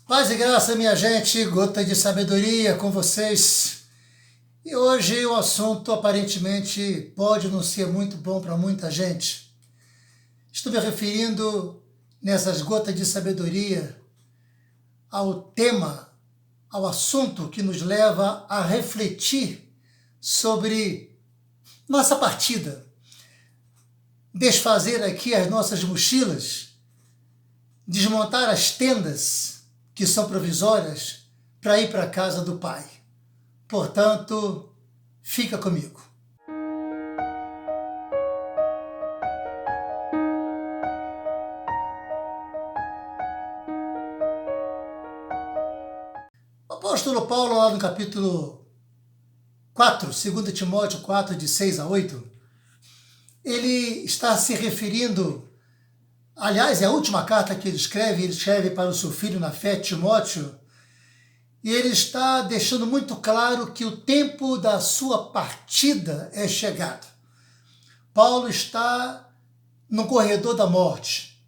Paz e graça, minha gente, gota de sabedoria com vocês. E hoje o assunto aparentemente pode não ser muito bom para muita gente. Estou me referindo nessas gotas de sabedoria ao tema, ao assunto que nos leva a refletir sobre nossa partida. Desfazer aqui as nossas mochilas, desmontar as tendas que são provisórias para ir para a casa do Pai. Portanto, fica comigo. O apóstolo Paulo, lá no capítulo 4, 2 Timóteo 4, de 6 a 8, ele está se referindo, aliás, é a última carta que ele escreve para o seu filho na fé, Timóteo, e ele está deixando muito claro que o tempo da sua partida é chegado. Paulo está no corredor da morte.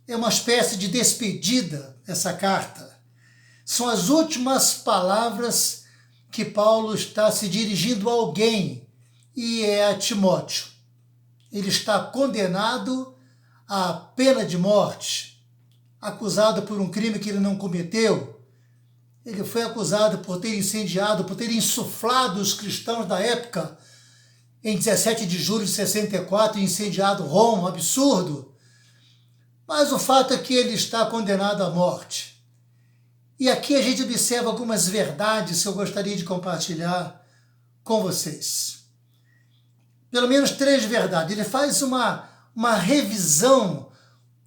É uma espécie de despedida essa carta. São as últimas palavras que Paulo está se dirigindo a alguém, e é a Timóteo. Ele está condenado à pena de morte, acusado por um crime que ele não cometeu. Ele foi acusado por ter incendiado, por ter insuflado os cristãos da época, em 17 de julho de 64, incendiado Roma, um absurdo. Mas o fato é que ele está condenado à morte. E aqui a gente observa algumas verdades que eu gostaria de compartilhar com vocês. Pelo menos 3 verdades. Ele faz uma revisão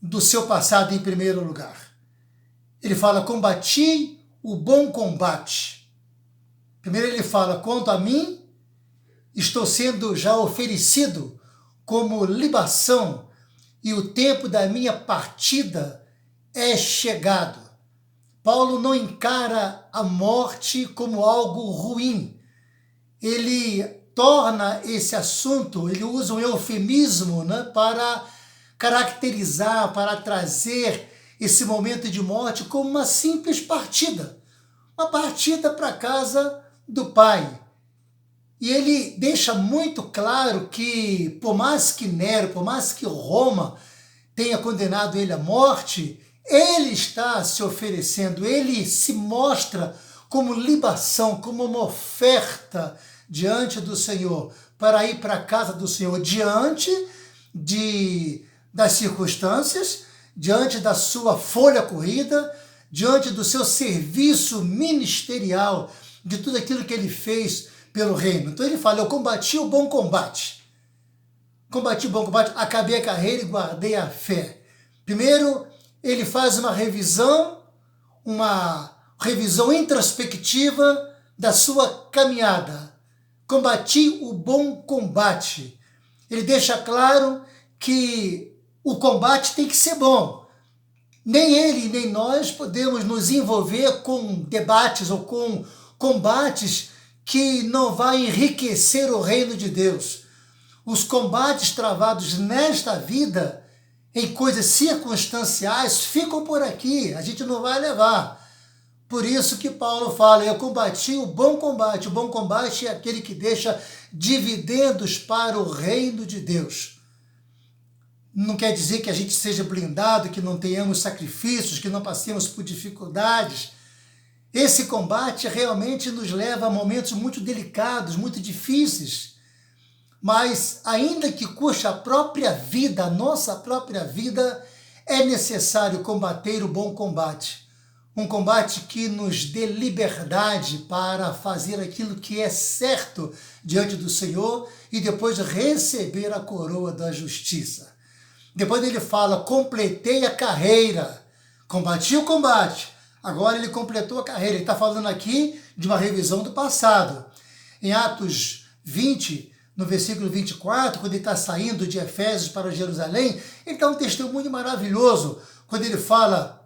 do seu passado em primeiro lugar. Ele fala, combati o bom combate. Primeiro ele fala, quanto a mim, estou sendo já oferecido como libação e o tempo da minha partida é chegado. Paulo não encara a morte como algo ruim. Ele torna esse assunto, ele usa um eufemismo, para caracterizar, para trazer esse momento de morte como uma simples partida. Uma partida para a casa do Pai. E ele deixa muito claro que, por mais que Nero, por mais que Roma tenha condenado ele à morte, ele está se oferecendo, ele se mostra como libação, como uma oferta diante do Senhor, para ir para a casa do Senhor, diante das circunstâncias, diante da sua folha corrida, diante do seu serviço ministerial, de tudo aquilo que ele fez pelo reino. Então ele fala, eu combati o bom combate. Combati o bom combate, acabei a carreira e guardei a fé. Primeiro, ele faz uma revisão introspectiva da sua caminhada. Combati o bom combate. Ele deixa claro que o combate tem que ser bom. Nem ele, nem nós podemos nos envolver com debates ou com combates que não vai enriquecer o reino de Deus. Os combates travados nesta vida, em coisas circunstanciais, ficam por aqui, a gente não vai levar. Por isso que Paulo fala, eu combati o bom combate. O bom combate é aquele que deixa dividendos para o reino de Deus. Não quer dizer que a gente seja blindado, que não tenhamos sacrifícios, que não passemos por dificuldades. Esse combate realmente nos leva a momentos muito delicados, muito difíceis. Mas, ainda que custe a própria vida, a nossa própria vida, é necessário combater o bom combate. Um combate que nos dê liberdade para fazer aquilo que é certo diante do Senhor e depois receber a coroa da justiça. Depois ele fala, completei a carreira, combati o combate, agora ele completou a carreira. Ele está falando aqui de uma revisão do passado. Em Atos 20, no versículo 24, quando ele está saindo de Efésios para Jerusalém, ele dá um testemunho maravilhoso, quando ele fala,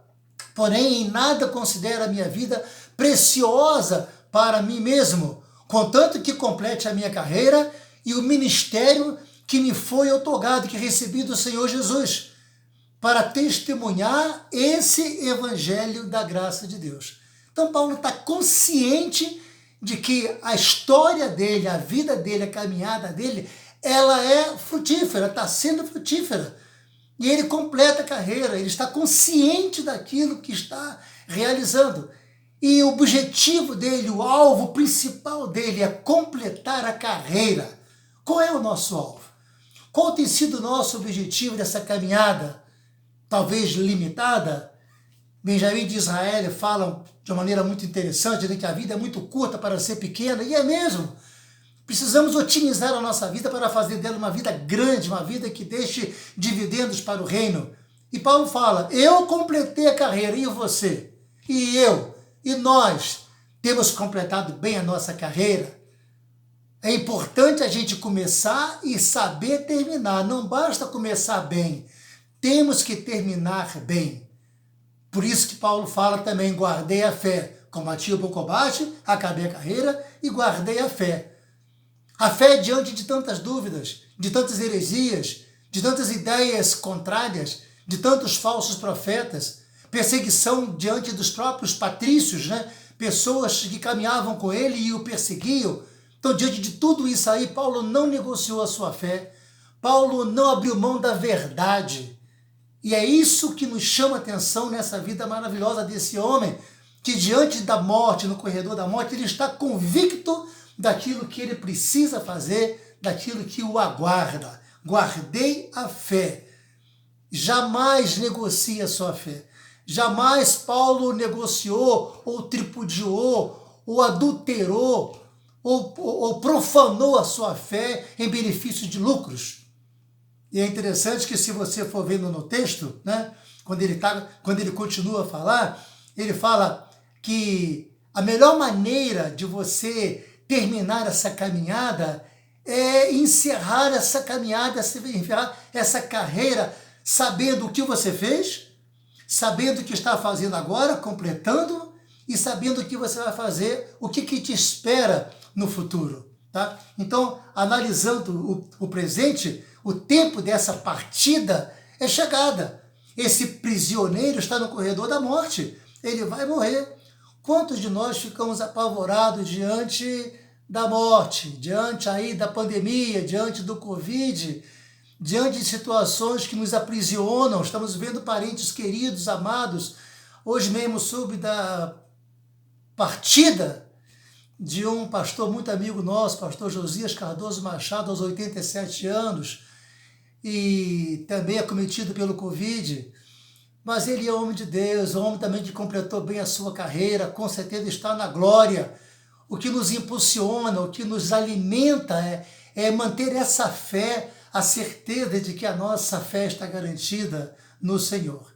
porém em nada considero a minha vida preciosa para mim mesmo, contanto que complete a minha carreira e o ministério que me foi otorgado, que recebi do Senhor Jesus. para testemunhar esse evangelho da graça de Deus. Então Paulo está consciente de que a história dele, a vida dele, a caminhada dele, ela é frutífera, está sendo frutífera. E ele completa a carreira, ele está consciente daquilo que está realizando. E o objetivo dele, o alvo principal dele é completar a carreira. Qual é o nosso alvo? Qual tem sido o nosso objetivo dessa caminhada, talvez limitada? Benjamin de Israel fala de uma maneira muito interessante, né, que a vida é muito curta para ser pequena, e é mesmo. Precisamos otimizar a nossa vida para fazer dela uma vida grande, uma vida que deixe dividendos para o reino. E Paulo fala, eu completei a carreira, e você? E eu? E nós? Temos completado bem a nossa carreira? É importante a gente começar e saber terminar. Não basta começar bem, temos que terminar bem. Por isso que Paulo fala também, guardei a fé. Combati o bom combate, acabei a carreira e guardei a fé. A fé diante de tantas dúvidas, de tantas heresias, de tantas ideias contrárias, de tantos falsos profetas, perseguição diante dos próprios patrícios, né? Pessoas que caminhavam com ele e o perseguiam. Então, diante de tudo isso aí, Paulo não negociou a sua fé, Paulo não abriu mão da verdade. E é isso que nos chama a atenção nessa vida maravilhosa desse homem, que diante da morte, no corredor da morte, ele está convicto daquilo que ele precisa fazer, daquilo que o aguarda. Guardei a fé. Jamais negocie a sua fé. Jamais Paulo negociou, ou tripudiou, ou adulterou, ou profanou a sua fé em benefício de lucros. E é interessante que, se você for vendo no texto, né, quando ele continua a falar, ele fala que a melhor maneira de você terminar essa caminhada é encerrar essa caminhada, encerrar essa carreira, sabendo o que você fez, sabendo o que está fazendo agora, completando, e sabendo o que você vai fazer, o que te espera no futuro. Tá? Então, analisando o presente, o tempo dessa partida é chegada. Esse prisioneiro está no corredor da morte, ele vai morrer. Quantos de nós ficamos apavorados diante da morte, diante aí da pandemia, diante do Covid, diante de situações que nos aprisionam? Estamos vendo parentes queridos, amados. Hoje mesmo soube da partida de um pastor muito amigo nosso, pastor Josias Cardoso Machado, aos 87 anos, e também acometido pelo Covid. Mas ele é homem de Deus, homem também que completou bem a sua carreira, com certeza está na glória. O que nos impulsiona, o que nos alimenta é manter essa fé, a certeza de que a nossa fé está garantida no Senhor.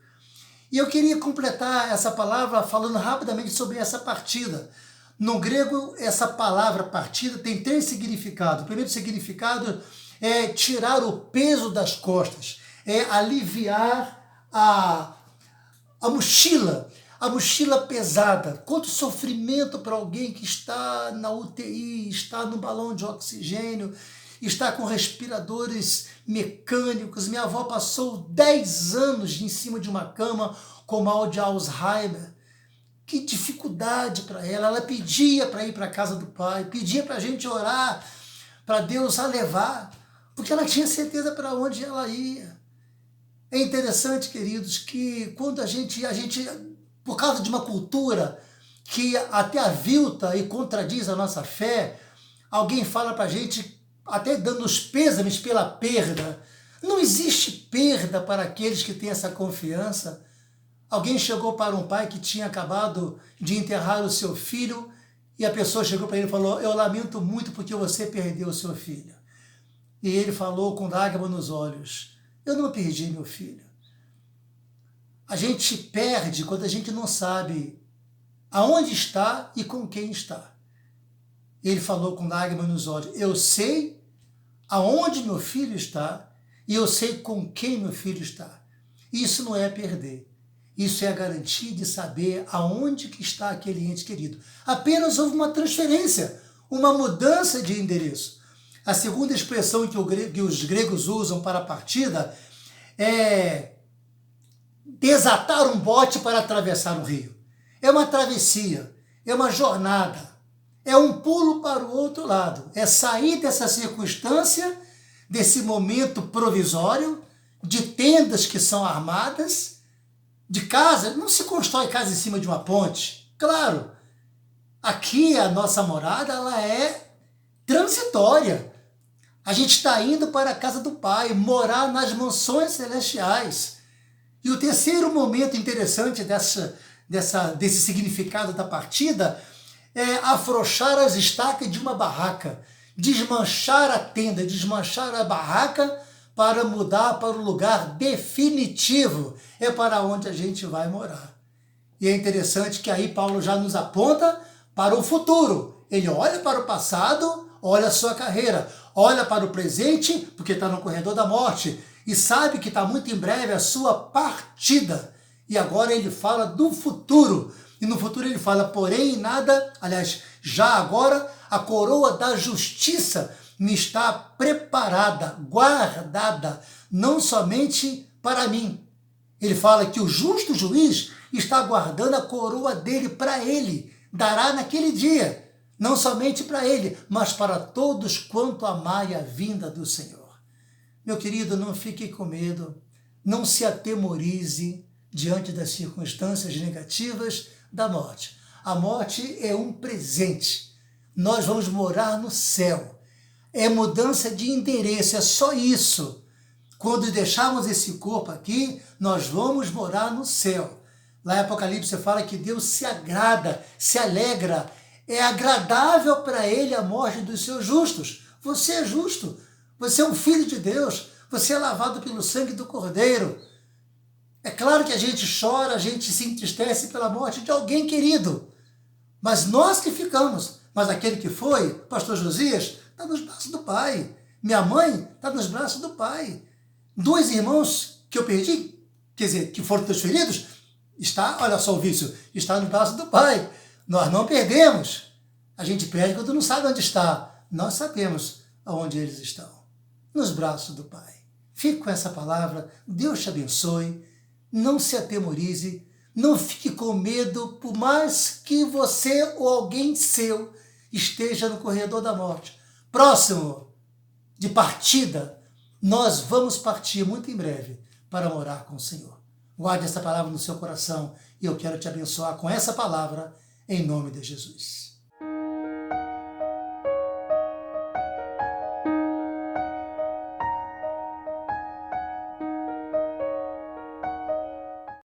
E eu queria completar essa palavra falando rapidamente sobre essa partida. No grego, essa palavra partida tem 3 significados. O primeiro significado é tirar o peso das costas, é aliviar a mochila pesada. Quanto sofrimento para alguém que está na UTI, está no balão de oxigênio, está com respiradores mecânicos. Minha avó passou 10 anos em cima de uma cama com mal de Alzheimer. Que dificuldade para ela. Ela pedia para ir para a casa do pai, pedia para a gente orar, para Deus a levar, porque ela tinha certeza para onde ela ia. É interessante, queridos, que quando a gente, por causa de uma cultura que até avilta e contradiz a nossa fé, alguém fala para a gente, até dando os pêsames pela perda. Não existe perda para aqueles que têm essa confiança. Alguém chegou para um pai que tinha acabado de enterrar o seu filho e a pessoa chegou para ele e falou: eu lamento muito porque você perdeu o seu filho. E ele falou com lágrimas nos olhos: eu não perdi meu filho. A gente perde quando a gente não sabe aonde está e com quem está. Ele falou com lágrimas nos olhos: eu sei aonde meu filho está e eu sei com quem meu filho está. Isso não é perder. Isso é a garantia de saber aonde que está aquele ente querido. Apenas houve uma transferência, uma mudança de endereço. A segunda expressão que os gregos usam para a partida é desatar um bote para atravessar um rio. É uma travessia, é uma jornada, é um pulo para o outro lado, é sair dessa circunstância, desse momento provisório, de tendas que são armadas, de casa. Não se constrói casa em cima de uma ponte. Claro, aqui a nossa morada ela é transitória. A gente está indo para a casa do Pai, morar nas mansões celestiais. E o terceiro momento interessante desse significado da partida é afrouxar as estacas de uma barraca, desmanchar a tenda, desmanchar a barraca para mudar para o lugar definitivo. É para onde a gente vai morar. E é interessante que aí Paulo já nos aponta para o futuro. Ele olha para o passado, olha a sua carreira, olha para o presente, porque está no corredor da morte, e sabe que está muito em breve a sua partida. E agora ele fala do futuro. E no futuro ele fala, porém, nada, aliás, já agora, a coroa da justiça me está preparada, guardada, não somente para mim. Ele fala que o justo juiz está guardando a coroa dele para ele, dará naquele dia. Não somente para ele, mas para todos quanto amarem a vinda do Senhor. Meu querido, não fique com medo, não se atemorize diante das circunstâncias negativas da morte. A morte é um presente. Nós vamos morar no céu. É mudança de endereço, é só isso. Quando deixarmos esse corpo aqui, nós vamos morar no céu. Lá em Apocalipse fala que Deus se agrada, se alegra. É agradável para ele a morte dos seus justos. Você é justo, você é um filho de Deus, você é lavado pelo sangue do Cordeiro. É claro que a gente chora, a gente se entristece pela morte de alguém querido, mas nós que ficamos. Mas aquele que foi, pastor Josias, está nos braços do Pai. Minha mãe está nos braços do Pai. 2 irmãos que eu perdi, quer dizer, que foram transferidos, está, olha só o vício, está nos braços do Pai. Nós não perdemos. A gente perde quando não sabe onde está. Nós sabemos aonde eles estão. Nos braços do Pai. Fique com essa palavra. Deus te abençoe. Não se atemorize. Não fique com medo, por mais que você ou alguém seu esteja no corredor da morte. Próximo de partida, nós vamos partir muito em breve para morar com o Senhor. Guarde essa palavra no seu coração e eu quero te abençoar com essa palavra em nome de Jesus.